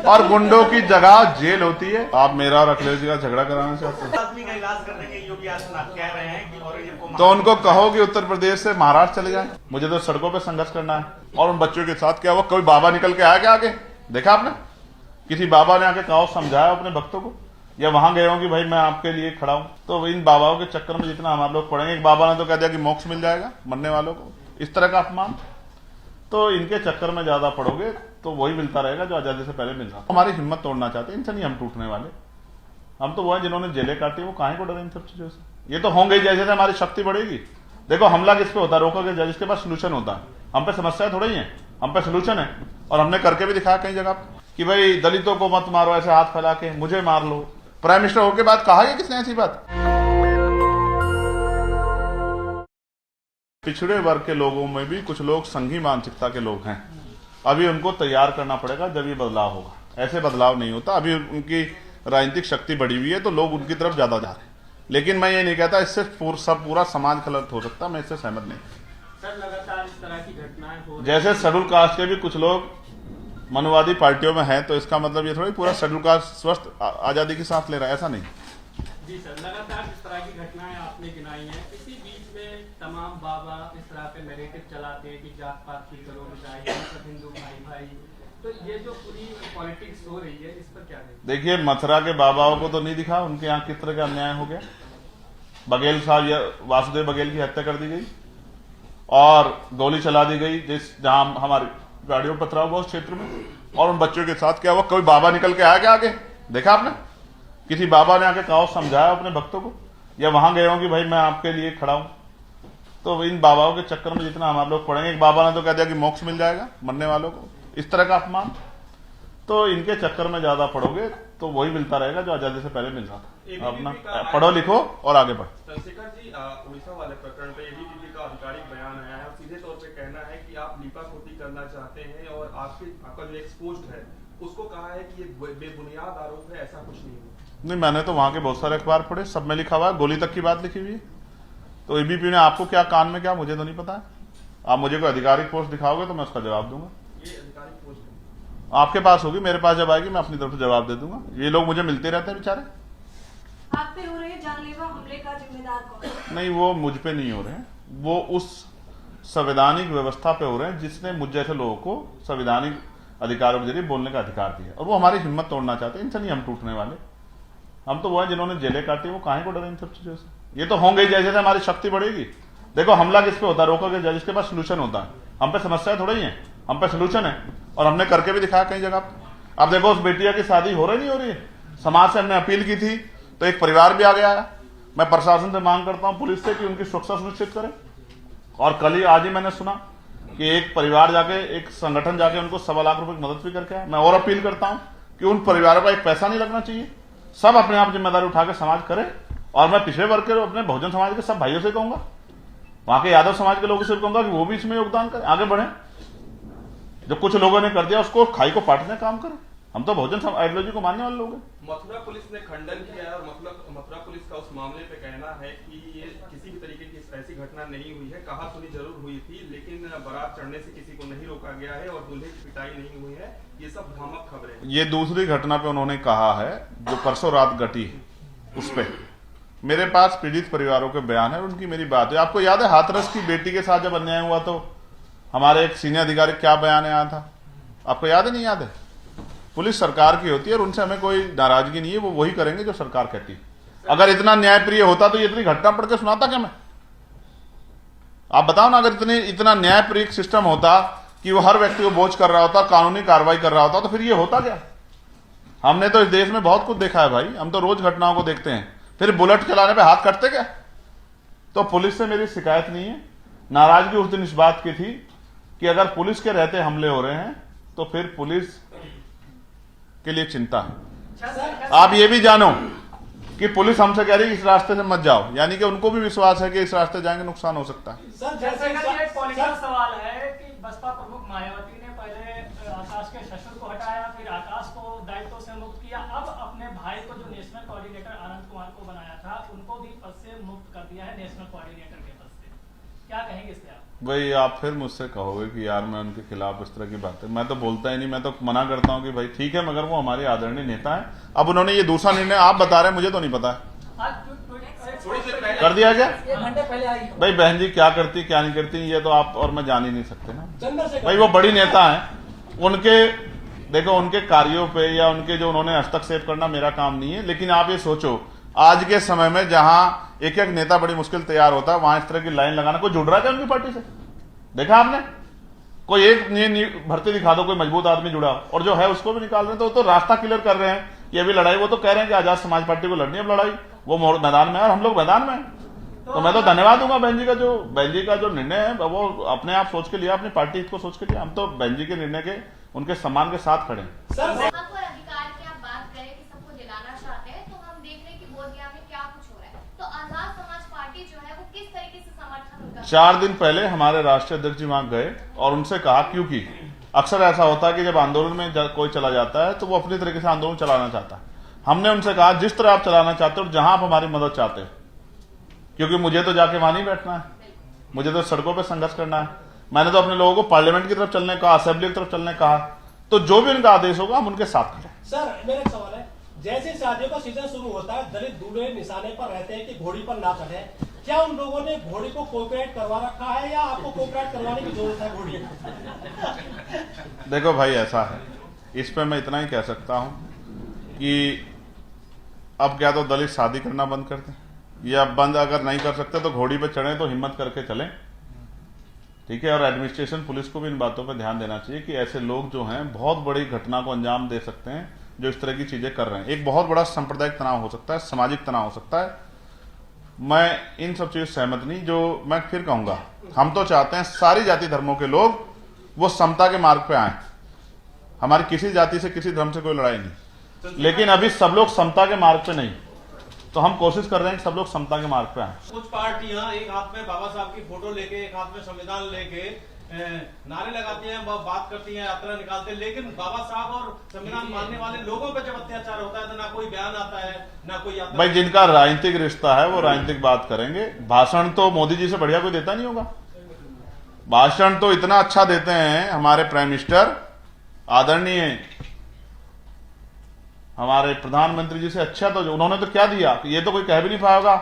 और गुंडों की जगह जेल होती है। आप मेरा और अखिलेश जी का झगड़ा कराना चाहते हैं? आदमी का इलाज करने के योगी आदित्यनाथ कह रहे हैं कि औरंगजेब को तो उनको कहो कि उत्तर प्रदेश से महाराष्ट्र चले जाए। मुझे तो सड़कों पे संघर्ष करना है। और उन बच्चों के साथ क्या हुआ? कोई बाबा निकल के आया क्या आगे? देखा आपने? किसी बाबा ने आके कहा, समझाया अपने भक्तों को, या वहां गए हो कि भाई मैं आपके लिए खड़ा हूं? तो इन बाबाओं के चक्कर में जितना हमारे लोग पड़ेंगे, एक बाबा ने तो कह दिया कि मोक्ष मिल जाएगा मरने वालों को, इस तरह का अपमान। तो इनके चक्कर में ज्यादा पड़ोगे तो वही मिलता रहेगा जो आजादी से पहले मिल रहा। हमारी हिम्मत तोड़ना चाहते हैं, इनसे नहीं हम टूटने वाले। हम तो वो है जिन्होंने जेलें काटी, वो काहे को डरे इन सब चीजों से। ये तो होंगे जैसे जैसे हमारी शक्ति बढ़ेगी। देखो हमला किस पे होता है? रोकोगे जज के पास सोल्यूशन होता है। हम पे समस्या थोड़ी ही है, हम पे सोल्यूशन है। और हमने करके भी दिखाया कई जगह कि भाई दलितों को मत मारो ऐसे हाथ फैला के, मुझे मार लो। प्राइम मिनिस्टर होके बाद कहा है किसने ऐसी बात? पिछड़े वर्ग के लोगों में भी कुछ लोग संघी मानसिकता के लोग हैं। अभी उनको तैयार करना पड़ेगा, जब ये बदलाव होगा। ऐसे बदलाव नहीं होता। अभी उनकी राजनीतिक शक्ति बढ़ी हुई है तो लोग उनकी तरफ ज्यादा जा रहे हैं। लेकिन मैं ये नहीं कहता इससे पूरा समाज गलत हो सकता, मैं इससे सहमत नहीं। सर लगातार इस तरह की घटनाएं हो रही जैसे शेड्यूल कास्ट के भी कुछ लोग मनुवादी पार्टियों में हैं, तो इसका मतलब ये थोड़ी पूरा शेड्यूल कास्ट स्वस्थ आजादी की सांस ले रहा है, ऐसा नहीं। जी सर, लगातार इस तरह की घटनाएं आपने गिनाई हैं। इसी बीच में तमाम बाबा इस तरह के नैरेटिव चलाते हैं कि जात पात की करो मिटाई, सब हिंदू भाई भाई। तो ये जो पूरी पॉलिटिक्स हो रही है, इस पर क्या है? देखिए, मथुरा के बाबाओं को तो नहीं दिखा उनके यहाँ किस तरह का अन्याय हो गया। बघेल साहब, वासुदेव बघेल की हत्या कर दी गई और गोली चला दी गई जहां हमारी गाड़ियों पर पथराव हुआ उस क्षेत्र में। और उन बच्चों के साथ क्या हुआ? कोई बाबा निकल के आया क्या आगे? देखा आपने? किसी बाबा ने आके कहा, समझाया अपने भक्तों को, या वहां गए हो कि भाई मैं आपके लिए खड़ा हूं? तो इन बाबाओं के चक्कर में जितना हमारे लोग पड़ेंगे, एक बाबा ने तो कह दिया कि मोक्ष मिल जाएगा मरने वालों को, इस तरह का अपमान। तो इनके चक्कर में ज्यादा पड़ोगे तो वही मिलता रहेगा जो आजादी से पहले मिल रहा था। अपना पढ़ो लिखो और आगे बढ़ो। चंद्रशेखर जी, उड़ीसा वाले प्रकरण पे एबीवीपी का आधिकारिक बयान आया है और सीधे तौर पे कहना है कि आप लीपापोती करना चाहते हैं और आपका जो एक्सपोज्ड है उसको कहा है कि ये बेबुनियाद आरोप है, ऐसा कुछ नहीं हुआ। नहीं, मैंने तो वहां के बहुत सारे अखबार पढ़े, सब में लिखा हुआ है, गोली तक की बात लिखी हुई है। तो एबीपी ने आपको क्या कान में क्या, मुझे तो नहीं पता है। आप मुझे कोई आधिकारिक पोस्ट दिखाओगे तो मैं उसका जवाब दूंगा। ये आधिकारिक पोस्ट है आपके पास होगी, मेरे पास जब आएगी मैं अपनी तरफ से जवाब दे दूंगा। ये लोग मुझे मिलते रहते हैं बेचारे। आप पे हो रहे जानलेवा हमले का जिम्मेदार कौन? नहीं, वो मुझ पे नहीं हो रहे हैं, वो उस संवैधानिक व्यवस्था पे हो रहे हैं जिसने मुझ जैसे लोगों को संवैधानिक अधिकारों के जरिए बोलने का अधिकार दिया। और वो हमारी हिम्मत तोड़ना चाहते हैं, इनसे नहीं हम टूटने वाले। हम तो वो है जिन्होंने जेलें काटी, वो काहे को डरे इन सब चीजों से। ये तो होंगे जैसे जैसे हमारी शक्ति बढ़ेगी। देखो हमला किस पे होता है? रोकोगे जज के पास सोल्यूशन होता है। हम पे समस्या थोड़ी ही है, हम पे सोल्यूशन है। और हमने करके भी दिखाया कई जगह। अब देखो उस बेटिया की शादी हो रही नहीं हो रही है, समाज से हमने अपील की थी तो एक परिवार भी आ गया है। मैं प्रशासन से मांग करता हूं, पुलिस से, कि उनकी सुरक्षा सुनिश्चित करें। और कल ही आज ही मैंने सुना कि एक परिवार जाके, एक संगठन जाके उनको 1.25 लाख रुपए की मदद भी करके आया। मैं और अपील करता हूं कि उन परिवारों का एक पैसा नहीं लगना चाहिए, सब अपने आप जिम्मेदारी उठा के समाज करे। और मैं पिछड़े वर्ग के अपने बहुजन समाज के सब भाइयों से कहूंगा, वहां के यादव समाज के लोगों से कहूंगा कि वो भी इसमें योगदान करें, आगे बढ़े। जो कुछ लोगों ने कर दिया उसको खाई को पाटने का काम करें। हम तो बहुजन आइडियोलॉजी को मानने वाले लोग हैं। मथुरा पुलिस ने खंडन किया है और मथुरा पुलिस का उस मामले पे कहना है कि ये किसी भी तरीके की ऐसी घटना नहीं हुई है। कहा सुनी जरूर हुई थी, लेकिन बारात चढ़ने से किसी को नहीं रोका गया है और दूल्हे की पिटाई नहीं हुई है। ये सब भ्रामक खबरें हैं। ये दूसरी घटना पे उन्होंने कहा है जो परसों रात घटी, उस पे मेरे पास पीड़ित परिवारों के बयान है, उनकी मेरी बात है। आपको याद है हाथरस की बेटी के साथ जब अन्याय हुआ तो हमारे एक सीनियर अधिकारी क्या बयान आया था? आपको याद है? नहीं याद है? पुलिस सरकार की होती है और उनसे हमें कोई नाराजगी नहीं है, वो वही करेंगे जो सरकार कहती है। अगर इतना न्यायप्रिय होता तो ये इतनी घटना पढ़ के सुनाता क्या मैं? आप बताओ ना, अगर इतना न्यायप्रिय सिस्टम होता कि वो हर व्यक्ति को बोझ कर रहा होता, कानूनी कार्रवाई कर रहा होता, तो फिर ये होता क्या? हमने तो इस देश में बहुत कुछ देखा है भाई, हम तो रोज घटनाओं को देखते हैं। फिर बुलेट चलाने पे हाथ कटते क्या? तो पुलिस से मेरी शिकायत नहीं है। नाराजगी उस दिन इस बात की थी कि अगर पुलिस के रहते हमले हो रहे हैं तो फिर पुलिस के लिए चिंता है। आप ये भी जानो कि पुलिस हमसे कह रही है इस रास्ते से मत जाओ, यानी कि उनको भी विश्वास है कि इस रास्ते जाएंगे नुकसान हो सकता है। सर जैसे एक पॉलिटिकल सवाल है कि बसपा प्रमुख मायावती ने पहले आकाश के ससुर को हटाया, फिर आकाश को दायित्व से मुक्त किया, अब अपने भाई को जो नेशनल कोऑर्डिनेटर आनंद कुमार को बनाया था उनको भी पद से मुक्त कर दिया है नेशनल कोऑर्डिनेटर के पद से। क्या कहेंगे इस पे आप? भाई आप फिर मुझसे कहोगे कि यार मैं उनके खिलाफ इस तरह की बातें, मैं तो बोलता ही नहीं, मैं तो मना करता हूं कि भाई ठीक है, मगर वो हमारे आदरणीय नेता है। अब उन्होंने ये दूसरा निर्णय आप बता रहे हैं, मुझे तो नहीं पता है। कर दिया क्या? 1 घंटे पहले आई। भाई बहन जी क्या करती क्या नहीं करती ये तो आप और मैं जान ही नहीं सकते ना। चंद्रशेखर भाई वो बड़ी नेता है, उनके देखो उनके कार्यों पे या उनके जो उन्होंने हस्तक्षेप करना मेरा काम नहीं है। लेकिन आप ये सोचो आज के समय में जहां एक एक नेता बड़ी मुश्किल तैयार होता है, वहां इस तरह की लाइन लगाना, कोई जुड़ रहा है क्या उनकी पार्टी से? देखा आपने? कोई एक भर्ती दिखा दो, कोई मजबूत आदमी जुड़ा, और जो है उसको भी निकाल रहे हैं। तो रास्ता क्लियर कर रहे हैं। ये भी लड़ाई वो तो कह रहे हैं कि आजाद समाज पार्टी को लड़नी है अब लड़ाई, वो मैदान में है और हम लोग मैदान में हैं। तो मैं तो धन्यवाद दूंगा बहन जी का जो निर्णय है वो अपने आप सोच के लिया, अपनी पार्टी हित को सोच के लिया। हम तो बहन जी के निर्णय के उनके सम्मान के साथ खड़े हैं। सर वहाँ पर अधिकार की आप बात करें कि सबको दिलाना चाहते हैं, तो हम देख रहे हैं कि बोधगया में क्या कुछ हो रहा है। तो आजाद समाज पार्टी जो है वो किस तरीके से समर्थन उनका 4 दिन पहले हमारे राष्ट्रीय अध्यक्ष जी वहां गए और उनसे कहा, क्योंकि अक्सर ऐसा होता है कि जब आंदोलन में कोई चला जाता है तो वो अपनी तरीके से आंदोलन चलाना चाहता है। हमने उनसे कहा जिस तरह आप चलाना चाहते हो, जहां आप हमारी मदद चाहते हो, क्योंकि मुझे तो जाके वहां नहीं बैठना है, मुझे तो सड़कों पर संघर्ष करना है। मैंने तो अपने लोगों को पार्लियामेंट की तरफ चलने कहा, असेंबली की तरफ चलने कहा। तो जो भी उनका आदेश होगा हम उनके साथ खड़े। सर मेरा एक सवाल है, जैसे शादियों का सीजन शुरू होता है दलित दूल्हे निशाने पर रहते हैं कि घोड़ी पर ना चढ़े, क्या उन लोगों ने घोड़ी को कोऑपरेट करवा रखा है या आपको कोऑपरेट करवाने की जरूरत है घोड़ी? देखो भाई ऐसा है, इस पे मैं इतना ही कह सकता हूं कि अब क्या तो दलित शादी करना बंद कर दें, या बंद अगर नहीं कर सकते तो घोड़ी पे चढ़े तो हिम्मत करके चलें, ठीक है। और एडमिनिस्ट्रेशन पुलिस को भी इन बातों पर ध्यान देना चाहिए कि ऐसे लोग जो हैं बहुत बड़ी घटना को अंजाम दे सकते हैं जो इस तरह की चीजें कर रहे हैं। एक बहुत बड़ा सांप्रदायिक तनाव हो सकता है, सामाजिक तनाव हो सकता है। मैं इन सब चीजों से सहमत नहीं। जो मैं फिर कहूंगा, हम तो चाहते हैं सारी जाति धर्मों के लोग वो समता के मार्ग पे आए। हमारी किसी जाति से किसी धर्म से कोई लड़ाई नहीं, लेकिन अभी सब लोग समता के मार्ग पे नहीं, तो हम कोशिश कर रहे हैं कि सब लोग समता के मार्ग पे आए। कुछ पार्टियां एक हाथ में बाबा साहब की फोटो लेके, एक हाथ में संविधान लेके नारे लगाती हैं, बात करती हैं, यात्रा निकालते हैं, लेकिन बाबा साहब और संविधान मानने वाले लोगों पर जब अत्याचार होता है तो ना कोई बयान आता है, ना कोई यात्रा। भाई जिनका राजनीतिक रिश्ता है वो राजनीतिक बात करेंगे। भाषण तो मोदी जी से बढ़िया कोई देता नहीं होगा। भाषण तो इतना अच्छा देते हैं हमारे प्राइम मिनिस्टर, आदरणीय हमारे प्रधानमंत्री जी से अच्छा। तो उन्होंने तो क्या दिया, ये तो कोई कह भी नहीं पाएगा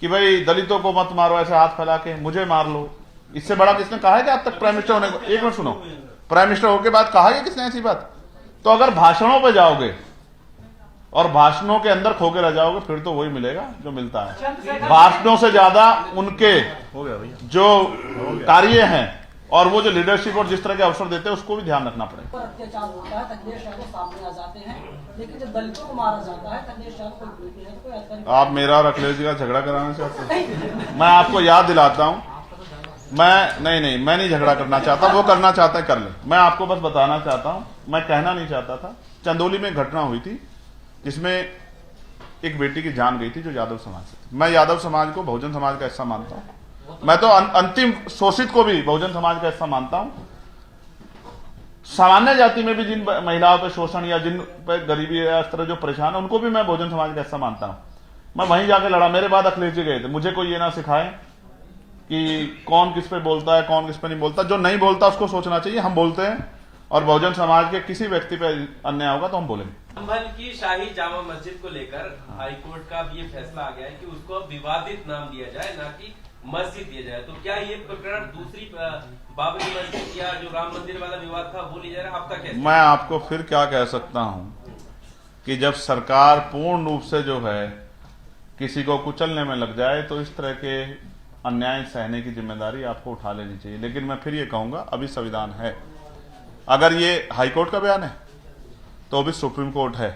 कि भाई दलितों को मत मारो ऐसे हाथ फैला के, मुझे मार लो। इससे बड़ा किसने कहा है कि आज तक प्राइम मिनिस्टर होने को? एक मिनट सुनो, प्राइम मिनिस्टर होने के बाद कहा है किसने ऐसी बात? तो अगर भाषणों पे जाओगे और भाषणों के अंदर खोके रह जाओगे फिर तो वही मिलेगा जो मिलता है। भाषणों से ज्यादा उनके जो कार्य हैं और वो जो लीडरशिप और जिस तरह के अवसर देते हैं उसको भी ध्यान रखना पड़ेगा। पर अत्याचार होता है, अखिलेश यादव सामने आ जाते हैं, लेकिन जब दलितों को मारा जाता है अखिलेश यादव कोई विरोधी है, तो कोई अधिकारी। आप मेरा और अखिलेश जी का झगड़ा कराना चाहते हैं? मैं आपको याद दिलाता हूं, मैं नहीं झगड़ा करना चाहता। वो करना चाहता है कर ले। मैं आपको बस बताना चाहता हूं, मैं कहना नहीं चाहता था। चंदौली में घटना हुई थी जिसमें एक बेटी की जान गई थी जो यादव समाज से थी। मैं यादव समाज को बहुजन समाज का हिस्सा मानता हूं। मैं तो अंतिम शोषित को भी बहुजन समाज का हिस्सा मानता हूं। सामान्य जाति में भी जिन महिलाओं पे शोषण या जिन पे गरीबी या इस तरह जो परेशान है उनको भी मैं बहुजन समाज का हिस्सा मानता हूं। मैं वहीं जाके लड़ा। मेरे बाद अखिलेश जी गए थे। मुझे कोई ये ना सिखाए कि कौन किस पे बोलता है, कौन किस पे नहीं बोलता। जो नहीं बोलता उसको सोचना चाहिए। हम बोलते हैं और बहुजन समाज के किसी व्यक्ति पे अन्याय होगा तो हम बोलेंगे। संभल की शाही जामा मस्जिद को लेकर हाईकोर्ट का अब ये फैसला आ गया है कि उसको अब विवादित नाम दिया जाए, ना कि मस्जिद दिया जाए। तो क्या ये प्रकरण दूसरी बाबरी मस्जिद या जो राम मंदिर वाला विवाद था वो ले जा रहा है? आपका कैसे? मैं आपको फिर क्या कह सकता हूं कि जब सरकार पूर्ण रूप से जो है किसी को कुचलने में लग जाए तो इस तरह के अन्याय सहने की जिम्मेदारी आपको उठा लेनी चाहिए। लेकिन मैं फिर ये कहूंगा, अभी संविधान है। अगर ये हाईकोर्ट का बयान है तो अभी सुप्रीम कोर्ट है।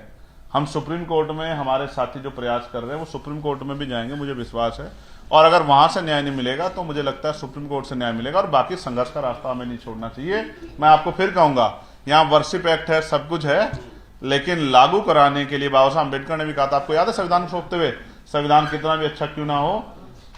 हम सुप्रीम कोर्ट में हमारे साथी जो प्रयास कर रहे हैं वो सुप्रीम कोर्ट में भी जाएंगे, मुझे विश्वास है। और अगर वहां से न्याय नहीं मिलेगा तो मुझे लगता है सुप्रीम कोर्ट से न्याय मिलेगा। और बाकी संघर्ष का रास्ता हमें नहीं छोड़ना चाहिए। मैं आपको फिर कहूंगा, यहाँ वर्शिप एक्ट है, सब कुछ है, लेकिन लागू कराने के लिए बाबा साहब अम्बेडकर ने भी कहा था, आपको याद है संविधान को सौंपते हुए, संविधान कितना भी अच्छा क्यों ना हो,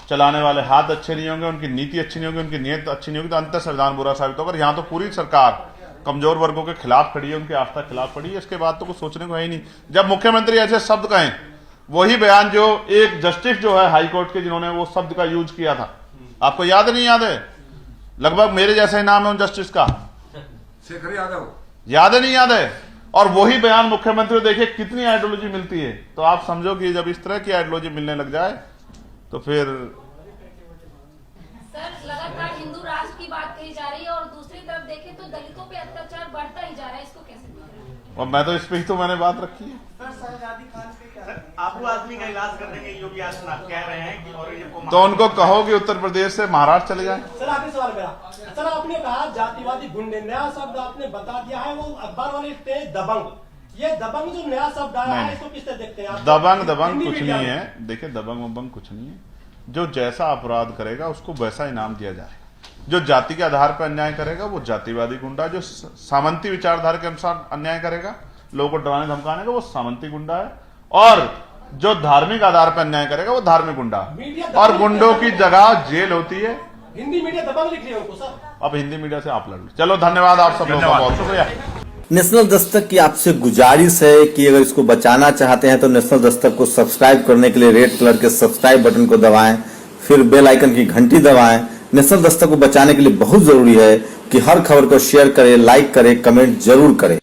चलाने वाले हाथ अच्छे नहीं होंगे, उनकी नीति अच्छी नहीं होगी, उनकी नीयत अच्छी नहीं होगी तो अंत संविधान बुरा साबित होगा। यहाँ तो पूरी सरकार कमजोर वर्गों के खिलाफ खड़ी है, उनकी आस्था के खिलाफ खड़ी है। इसके बाद तो कुछ सोचने को है ही नहीं। जब मुख्यमंत्री ऐसे शब्द कहें, वही बयान जो एक जस्टिस जो है हाईकोर्ट के जिन्होंने वो शब्द का यूज किया था, आपको याद नहीं याद है? लगभग मेरे जैसा ही नाम है उन जस्टिस का, शेखर यादव। याद है नहीं याद है? और वही बयान मुख्यमंत्री, देखिए कितनी आइडियोलॉजी मिलती है। तो आप समझो कि जब इस तरह की आइडियोलॉजी मिलने लग जाए तो फिर सर लगातार हिंदू राष्ट्र की बात कही जा रही है और दूसरी तरफ देखें तो दलितों पे अत्याचार बढ़ता ही जा रहा है, इसको कैसे देख रहे हैं? और मैं तो इस पे ही तो मैंने बात रखी है। आबू आदमी का इलाज करने के योगी आदित्यनाथ कह रहे हैं कि औरंगजेब को तो उनको कहो कि उत्तर प्रदेश से महाराष्ट्र चले जाए। सर आखिरी सवाल मेरा, सर आपने कहा जातिवादी गुंडे, नया शब्द आपने बता दिया है, वो अखबार वाले लिखते हैं दबंग। ये दबंग जो नया शब्द आया है, इसको किस तरह देखते हैं आप? दबंग कुछ नहीं है। देखिए दबंग वबंग कुछ नहीं है। जो जैसा अपराध करेगा उसको वैसा इनाम दिया जाएगा। जो जाति के आधार पर अन्याय करेगा वो जातिवादी गुंडा, जो सामंती विचारधारा के अनुसार अन्याय करेगा, लोगों को डराने धमकाने का, वो सामंती गुंडा है। और जो धार्मिक आधार पर अन्याय करेगा वो धार्मिक गुंडा। और गुंडों की जगह जेल होती है। हिंदी मीडिया दबंग लिख रही है उनको सर। अब हिंदी मीडिया से आप लड़ लो। चलो धन्यवाद आप सब लोगों का, बहुत शुक्रिया। नेशनल दस्तक की आपसे गुजारिश है कि अगर इसको बचाना चाहते हैं तो नेशनल दस्तक को सब्सक्राइब करने के लिए रेड कलर के सब्सक्राइब बटन को दबाएं, फिर बेल आइकन की घंटी दबाएं। नेशनल दस्तक को बचाने के लिए बहुत जरूरी है कि हर खबर को शेयर करें, लाइक करें, कमेंट जरूर करें।